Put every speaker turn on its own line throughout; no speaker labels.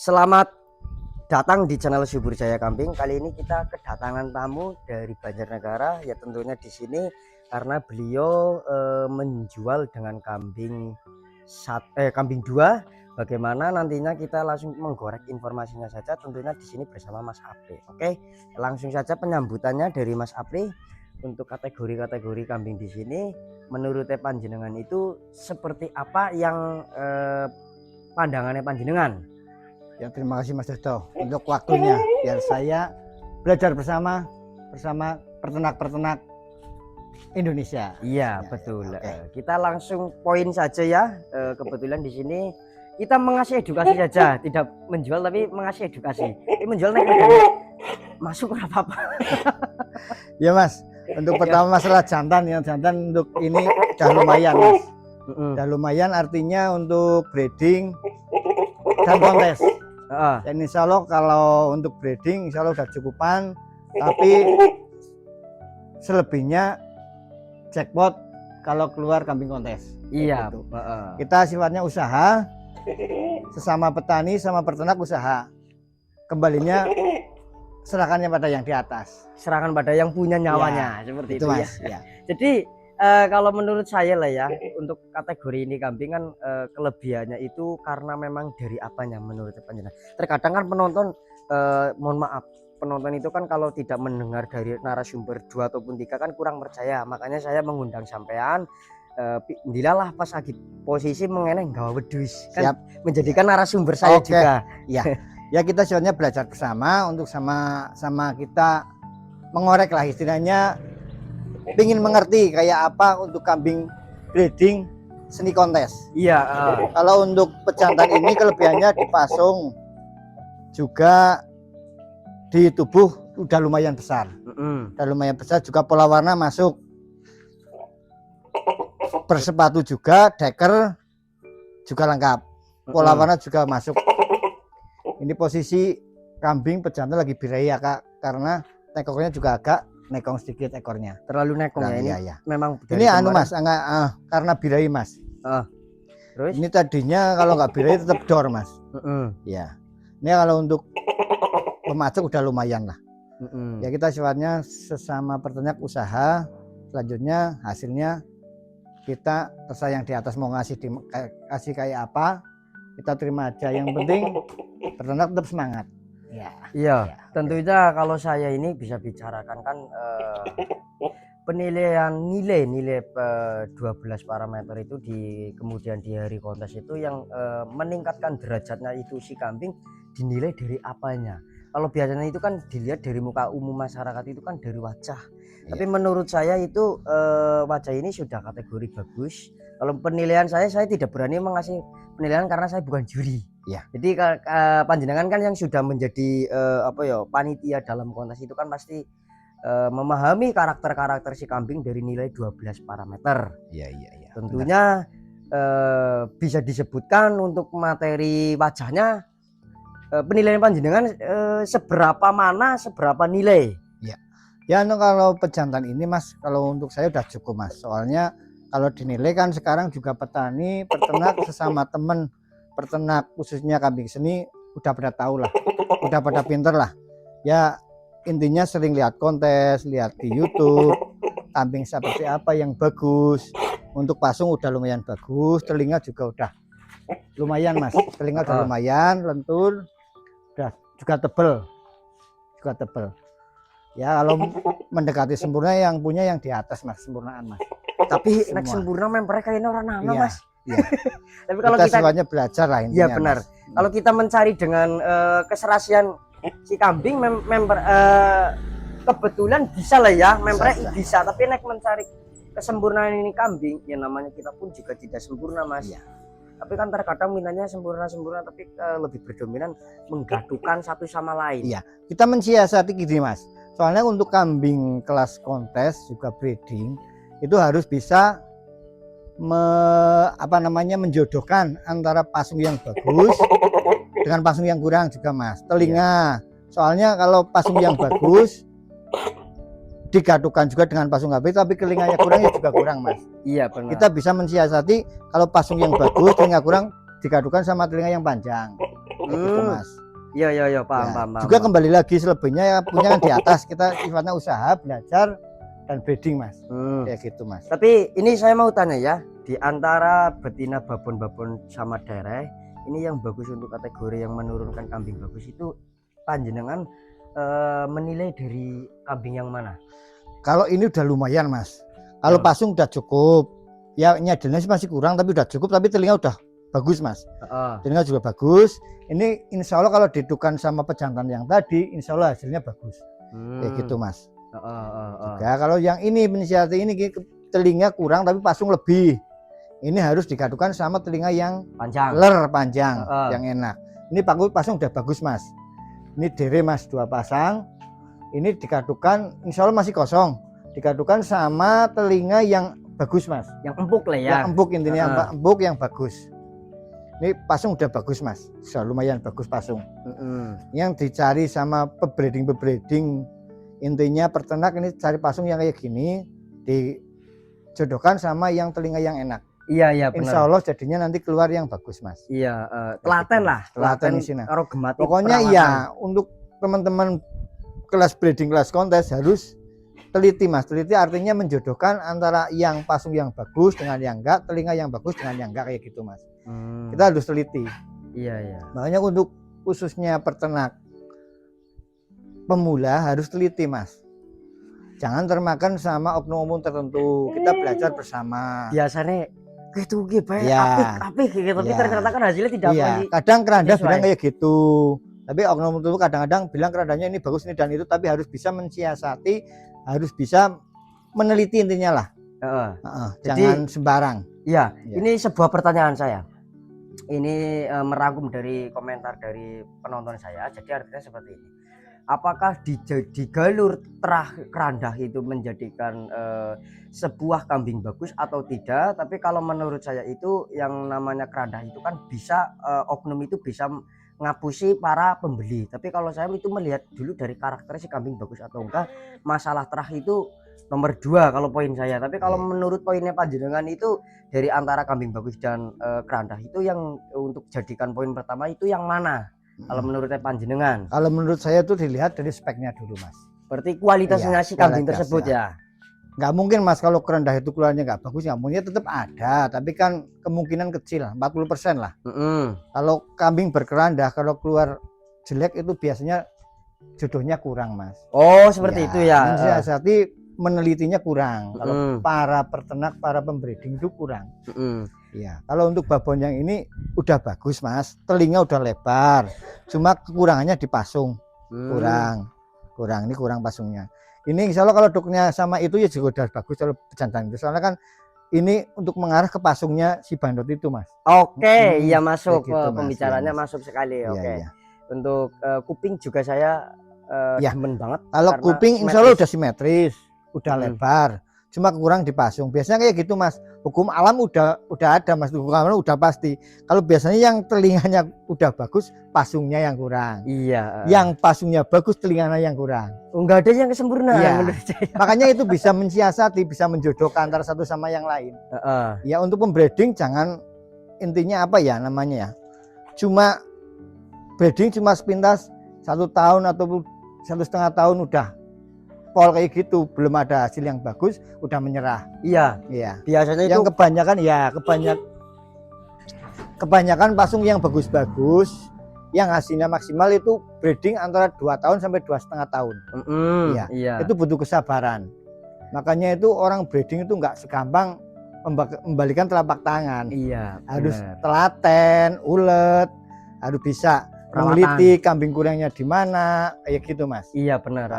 Selamat datang di channel Subur Jaya Kambing. Kali ini kita kedatangan tamu dari Banjarnegara, ya tentunya di sini karena beliau menjual dengan kambing kambing dua. Bagaimana nantinya kita langsung menggorek informasinya saja, tentunya di sini bersama Mas Apri. Oke, langsung saja penyambutannya dari Mas Apri untuk kategori-kategori kambing di sini. Menurut panjenengan itu seperti apa yang pandangannya panjenengan?
Ya, terima kasih Mas Dodo untuk waktunya biar saya belajar bersama peternak-peternak Indonesia.
Iya,
Ya,
betul.
okay.
Kita langsung poin saja ya. Kebetulan di sini kita mengasih edukasi saja, tidak menjual tapi mengasih edukasi. Menjual masuk apa-apa.
Ya Mas, untuk pertama masalah jantan, yang jantan untuk ini udah lumayan Mas. Udah lumayan artinya untuk breeding dan kontes. Dan insya Allah kalau untuk breeding insya Allah udah cukupan, tapi selebihnya jackpot kalau keluar kambing kontes.
Iya,
gitu. Kita sifatnya usaha, sesama petani sama peternak usaha, kembalinya serahkannya pada yang di atas,
serahkan pada yang punya nyawanya, ya, seperti itu
Mas,
ya. Jadi kalau menurut saya lah ya, untuk kategori ini kambing kan kelebihannya itu karena memang dari apanya menurut panjenengan. Terkadang kan penonton mohon maaf, penonton itu kan kalau tidak mendengar dari narasumber 2 ataupun 3 kan kurang percaya. Makanya saya mengundang sampean dilalah pas lagi posisi mengenai gawa wedus kan menjadikan narasumber saya juga.
Ya. Ya kita sebenarnya belajar bersama untuk sama kita mengorek lah istilahnya, ingin mengerti kayak apa untuk kambing breeding seni kontes.
Iya.
Kalau untuk pejantan ini kelebihannya dipasung juga di tubuh udah lumayan besar. Udah lumayan besar juga, pola warna masuk, bersepatu juga, deker juga lengkap, pola warna juga masuk. Ini posisi kambing pejantan lagi birahi ya Kak, karena nekongnya juga agak nekong sedikit ekornya.
Terlalu nekong ya ini.
Ya.
Memang
ini anu Mas, enggak karena birahi Mas.
Terus?
Ini tadinya kalau nggak birahi tetap dor Mas. Ya. Ini kalau untuk pemacak udah lumayan lah. Ya kita sifatnya sesama peternak usaha. Selanjutnya hasilnya kita terserah yang di atas mau kasih kayak apa, kita terima aja. Yang penting peternak tetap semangat.
Iya, tentunya kalau saya ini bisa bicarakan kan penilaian nilai 12 parameter itu kemudian di hari kontes itu yang meningkatkan derajatnya itu si kambing dinilai dari apanya. Kalau biasanya itu kan dilihat dari muka umum masyarakat itu kan dari wajah. Tapi menurut saya itu wajah ini sudah kategori bagus. Kalau penilaian saya tidak berani mengasih penilaian karena saya bukan juri.
Ya.
Jadi panjenengan kan yang sudah menjadi panitia dalam kontes itu kan pasti memahami karakter si kambing dari nilai 12 parameter.
Iya.
Tentunya bisa disebutkan untuk materi wajahnya penilaian panjenengan seberapa nilai?
Ya, kalau pejantan ini Mas, kalau untuk saya udah cukup Mas. Soalnya kalau dinilai kan sekarang juga petani, peternak sesama temen peternak khususnya kambing seni udah pada tahu lah, udah pada pinter lah. Ya intinya sering lihat kontes, lihat di YouTube kambing seperti apa yang bagus. Untuk pasung udah lumayan bagus, telinga juga udah lumayan Mas, telinga udah lumayan, lentur, udah juga tebel. Ya kalau mendekati sempurna yang punya yang di atas Mas, sempurnaan Mas.
Tapi nek sempurna mempernya kayaknya orang nama Mas.
Iya.
Tapi kalau kita
semuanya belajar lah intinya.
Iya benar. Kalau kita mencari dengan keserasian si kambing kebetulan bisa lah ya, mempernya bisa. Tapi nek mencari kesempurnaan ini kambing, ya namanya kita pun juga tidak sempurna Mas.
Iya.
Tapi kan terkadang mintanya sempurna tapi lebih berdominan menggaduhkan satu sama lain.
Iya, kita mensiasati gini Mas. Soalnya untuk kambing kelas kontes juga breeding itu harus bisa menjodohkan antara pasung yang bagus dengan pasung yang kurang juga Mas. Telinga, soalnya kalau pasung yang bagus digadukan juga dengan pasung habis tapi telinganya kurang ya juga kurang Mas.
Iya benar.
Kita bisa mensiasati kalau pasung yang bagus telinga kurang digadukan sama telinga yang panjang. Gitu Mas.
Iya, paham,
Ya,
paham,
juga
paham.
kembali lagi selebihnya ya punya kan di atas, kita sifatnya usaha, belajar dan breeding Mas.
Hmm.
Kayak gitu Mas.
Tapi ini saya mau tanya ya, di antara betina babon-babon sama dereh, ini yang bagus untuk kategori yang menurunkan kambing bagus itu panjenengan menilai dari kambing yang mana?
Kalau ini udah lumayan Mas. Kalau
Hmm.
pasung udah cukup. Ya nyadelnya sih masih kurang tapi udah cukup, tapi telinga udah bagus Mas. Telinga juga bagus. Ini insya Allah kalau didukan sama pejantan yang tadi, insya Allah hasilnya bagus. Kayak gitu Mas. Juga kalau yang ini menisiati ini telinga kurang tapi pasung lebih. Ini harus digadukan sama telinga yang
Panjang.
panjang, yang enak. Ini pasung udah bagus Mas. Ini dere Mas, 2 pasang. Ini digadukan, insya Allah masih kosong. Digadukan sama telinga yang bagus Mas.
Yang empuk lah ya.
Yang empuk intinya, empuk yang bagus. Ini pasung udah bagus Mas, lumayan bagus pasung. Yang dicari sama pebreeding intinya peternak ini cari pasung yang kayak gini, dijodohkan sama yang telinga yang enak.
Iya benar.
Insya Allah jadinya nanti keluar yang bagus Mas.
Iya, telaten lah,
telaten di sini.
Karo gemati.
Pokoknya iya, untuk teman-teman kelas breeding, kelas kontes harus teliti Mas. Teliti artinya menjodohkan antara yang pasung yang bagus dengan yang enggak, telinga yang bagus dengan yang enggak, kayak gitu Mas. Kita harus teliti.
Iya.
Makanya untuk khususnya peternak pemula harus teliti Mas. Jangan termakan sama oknum tertentu. Kita belajar bersama.
Biasanya gitu baik,
Ya.
apik gitu, tapi
Ya.
ternyata kan hasilnya tidak
Iya, kadang keranda
sesuai.
bilang kayak gitu. Tapi oknum itu kadang-kadang bilang kerandanya ini bagus ini dan itu, tapi harus bisa mensiasati, harus bisa meneliti intinya lah.
Jadi,
jangan sembarang.
Iya,
Iya.
ini sebuah pertanyaan saya. Ini merangkum dari komentar dari penonton saya. Jadi artinya seperti ini. Apakah di galur terah kerandah itu menjadikan sebuah kambing bagus atau tidak? Tapi kalau menurut saya itu yang namanya kerandah itu kan bisa oknum itu bisa ngapusi para pembeli. Tapi kalau saya itu melihat dulu dari karakter si kambing bagus atau enggak, masalah terah itu nomor 2 kalau poin saya. Tapi kalau menurut poinnya panjenengan itu dari antara kambing bagus dan kerandah itu yang untuk jadikan poin pertama itu yang mana? Kalau menurutnya panjenengan?
Kalau menurut saya tuh dilihat dari speknya dulu Mas.
Berarti kualitasnya si kambing
kualitas,
tersebut ya.
Nggak mungkin Mas kalau kerendah itu keluarnya nggak bagus, nggak mungkin, tetap ada, tapi kan kemungkinan kecil, 40% lah. Kalau kambing berkerandah kalau keluar jelek itu biasanya jodohnya kurang Mas.
Oh seperti itu ya.
Mensiasati menelitinya kurang. Kalau para peternak, para pembreeding itu kurang. Ya, kalau untuk babon yang ini udah bagus Mas, telinga udah lebar, cuma kekurangannya di pasung, kurang ini kurang pasungnya. Ini insya Allah kalau duknya sama itu ya juga udah bagus kalau pejantan itu, soalnya kan ini untuk mengarah ke pasungnya si bandot itu Mas.
Oke, iya masuk
gitu,
pembicaranya
Mas.
masuk sekali.
Iya,
Oke.
iya.
Untuk kuping juga saya demen banget.
Kalau
karena
kuping insya Allah
simetris.
udah simetris, udah lebar, cuma kurang di pasung. Biasanya kayak gitu Mas. Hukum alam udah ada Mas, hukum alam udah pasti. Kalau biasanya yang telinganya udah bagus, pasungnya yang kurang.
Iya.
Yang pasungnya bagus, telinganya yang kurang.
Enggak ada yang sempurna menurut saya.
Makanya itu bisa mensiasati, bisa menjodohkan antara satu sama yang lain. Ya untuk pembreeding jangan, intinya apa ya namanya ya, cuma breeding cuma sepintas 1 tahun atau 1,5 tahun udah pol kayak gitu, belum ada hasil yang bagus udah menyerah.
Iya. Biasanya
Yang
itu
kebanyakan pasung yang bagus-bagus yang hasilnya maksimal itu breeding antara 2 tahun sampai 2,5 tahun.
Iya.
Itu butuh kesabaran. Makanya itu orang breeding itu nggak segampang membalikan telapak tangan.
Iya.
Harus telaten, ulet, harus bisa meneliti kambing kurangnya di mana, kayak gitu Mas.
Iya benar.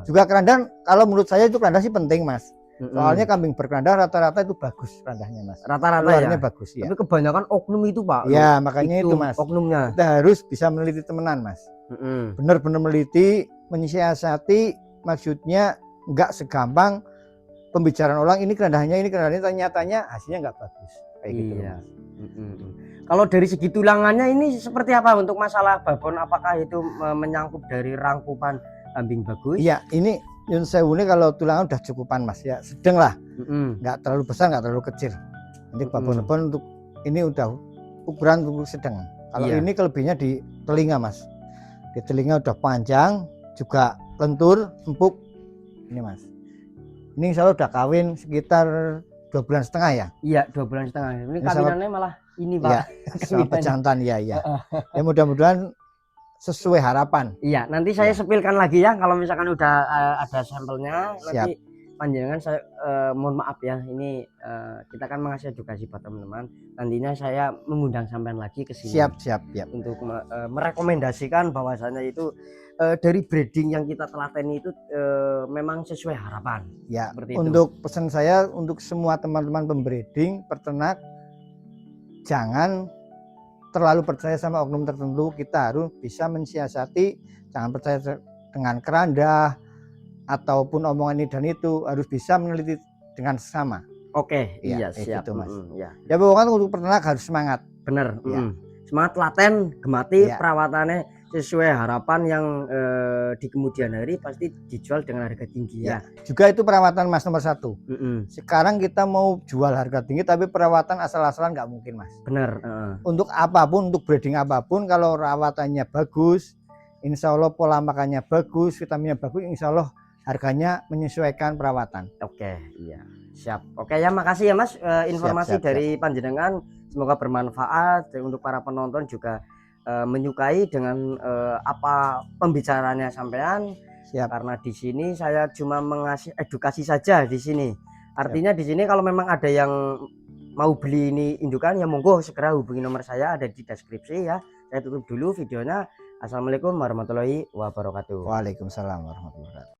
Juga kerandan, kalau menurut saya itu kerandan sih penting Mas. Soalnya kambing berkerandan rata-rata itu bagus kerandanya Mas.
Rata-rata
keluarnya
ya.
bagus ya.
Tapi kebanyakan oknum itu Pak.
Ya makanya itu Mas.
Oknumnya.
Kita harus bisa meneliti temenan Mas. Benar-benar meneliti, menyiasati, maksudnya nggak segampang pembicaraan orang ini kerandannya ternyatanya hasilnya nggak bagus. Kayak gitu Mas.
Kalau dari segi tulangannya ini seperti apa untuk masalah babon? Apakah itu menyangkut dari rangkupan kambing bagus?
Iya, ini Yun Sewu ini kalau tulangan udah cukupan Mas ya, sedang lah, nggak terlalu besar, nggak terlalu kecil. Ini babon-babon untuk ini udah ukuran sedang. Kalau ini kelebihnya di telinga Mas. Di telinga udah panjang, juga lentur, empuk. Ini Mas. Ini insya Allah udah kawin sekitar 2,5 bulan ya.
Iya, 2,5 bulan. Ini
Ini sama-
kawinannya malah ini Pak.
Iya, sama pejantan ya. Ya mudah-mudahan sesuai harapan.
Iya, nanti saya
Ya.
sepilkan lagi ya kalau misalkan udah ada sampelnya.
Siap.
Nanti panjenengan saya mohon maaf ya, ini kita kan mengasih edukasi buat teman-teman. Nantinya saya mengundang sampean lagi ke sini
Siap.
untuk merekomendasikan bahwasannya itu dari breeding yang kita telateni itu memang sesuai harapan.
Ya,
Seperti itu.
untuk pesan saya untuk semua teman-teman pembreeding, peternak, jangan terlalu percaya sama oknum tertentu. Kita harus bisa mensiasati, jangan percaya dengan keranda ataupun omongan ini dan itu, harus bisa meneliti dengan sesama.
Oke,
Ya,
iya siap.
gitu, Mas.
Ya.
Ya pokoknya untuk peternak harus semangat.
Bener.
Ya.
Semangat laten, gemati,
Ya.
perawatannya sesuai harapan yang di kemudian hari pasti dijual dengan harga tinggi ya.
Juga itu perawatan Mas nomor 1.
Mm-mm.
Sekarang kita mau jual harga tinggi tapi perawatan asal-asalan nggak mungkin Mas.
Bener.
Untuk apapun, untuk breeding apapun, kalau rawatannya bagus, insya Allah pola makannya bagus, vitaminnya bagus, insya Allah harganya menyesuaikan perawatan.
Oke, iya siap. Oke ya, makasih ya Mas informasi
Siap.
dari panjenengan. Semoga bermanfaat dan untuk para penonton juga menyukai dengan apa pembicaraannya sampean.
Siap.
Karena di sini saya cuma mengasih edukasi saja di sini. Artinya di sini kalau memang ada yang mau beli ini indukan ya monggo segera hubungi nomor saya ada di deskripsi ya. Saya tutup dulu videonya. Assalamualaikum warahmatullahi wabarakatuh.
Waalaikumsalam warahmatullahi wabarakatuh.